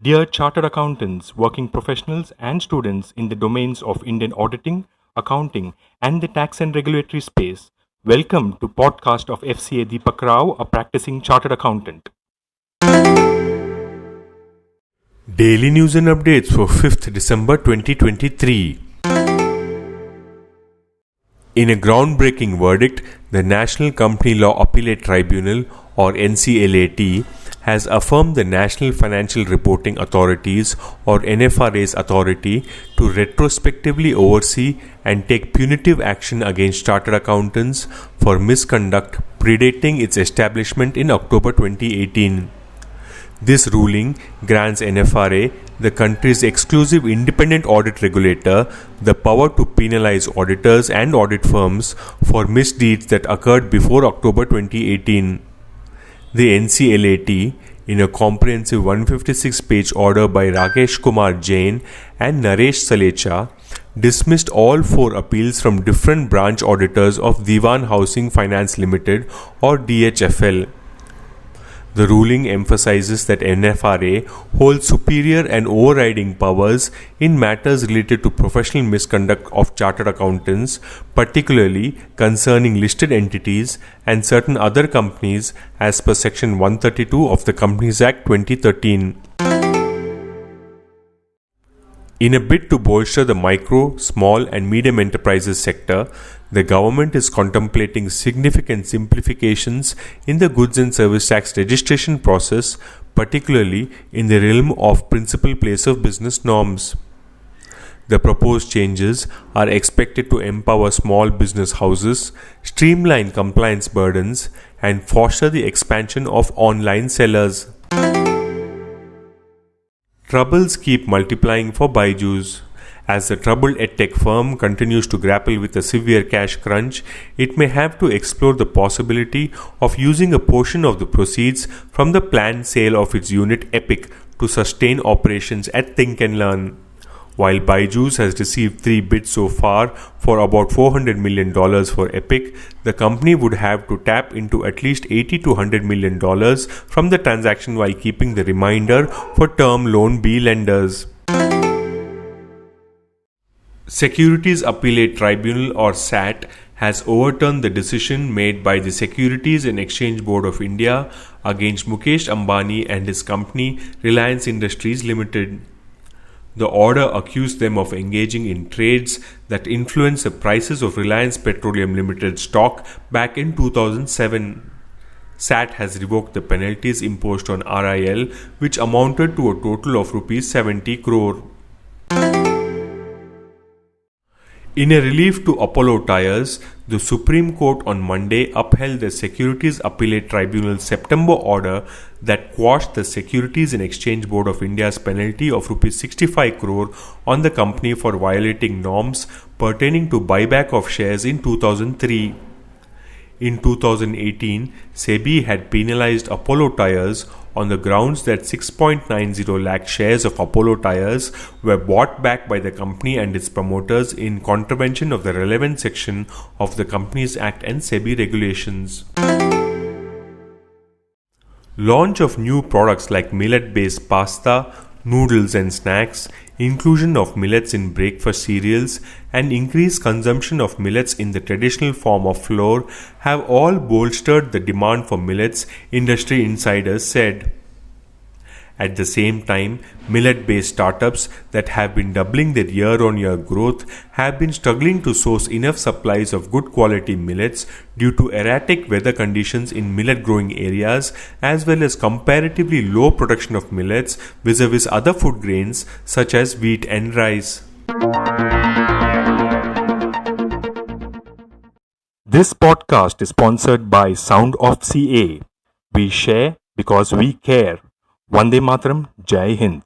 Dear Chartered Accountants, working professionals, and students in the domains of Indian auditing, accounting, and the tax and regulatory space, welcome to podcast of Fca Deepak Rao, a practicing Chartered Accountant. Daily news and updates for 5th December 2023. In a groundbreaking verdict, the National Company Law Appellate Tribunal, or NCLAT, has affirmed the National Financial Reporting Authorities, or NFRA's authority to retrospectively oversee and take punitive action against chartered accountants for misconduct predating its establishment in October 2018. This ruling grants NFRA, the country's exclusive independent audit regulator, the power to penalize auditors and audit firms for misdeeds that occurred before October 2018. The NCLAT, in a comprehensive 156-page order by Rakesh, Kumar, Jain and Naresh, Salecha, dismissed all 4 appeals from different branch auditors of Dewan Housing Finance Limited, or DHFL. The ruling emphasizes that NFRA holds superior and overriding powers in matters related to professional misconduct of chartered accountants, particularly concerning listed entities and certain other companies as per Section 132 of the Companies Act 2013. In a bid to bolster the micro, small and medium enterprises sector, the government is contemplating significant simplifications in the goods and service tax registration process, particularly in the realm of principal place of business norms. The proposed changes are expected to empower small business houses, streamline compliance burdens, and foster the expansion of online sellers. Troubles keep multiplying for Byju's. As the troubled edtech firm continues to grapple with a severe cash crunch, it may have to explore the possibility of using a portion of the proceeds from the planned sale of its unit Epic to sustain operations at Think and Learn. While Byju's has received 3 bids so far for about $400 million for Epic, the company would have to tap into at least $80 to $100 million from the transaction while keeping the remainder for term loan B lenders. Securities Appellate Tribunal, or SAT, has overturned the decision made by the Securities and Exchange Board of India against Mukesh Ambani and his company Reliance Industries Limited. The order accused them of engaging in trades that influenced the prices of Reliance Petroleum Limited stock back in 2007. SAT has revoked the penalties imposed on RIL, which amounted to a total of Rs 70 crore. In a relief to Apollo Tyres, the Supreme Court on Monday upheld the Securities Appellate Tribunal's September order that quashed the Securities and Exchange Board of India's penalty of Rs 65 crore on the company for violating norms pertaining to buyback of shares in 2003. In 2018, SEBI had penalized Apollo Tyres on the grounds that 6.90 lakh shares of Apollo Tyres were bought back by the company and its promoters in contravention of the relevant section of the Companies Act and SEBI regulations. Launch of new products like millet-based pasta, noodles and snacks, inclusion of millets in breakfast cereals, and increased consumption of millets in the traditional form of flour have all bolstered the demand for millets, industry insiders said. At the same time, millet-based startups that have been doubling their year-on-year growth have been struggling to source enough supplies of good quality millets due to erratic weather conditions in millet-growing areas as well as comparatively low production of millets vis-a-vis other food grains such as wheat and rice. This podcast is sponsored by Sound of CA. We share because we care. Vande Mataram, Jai Hind.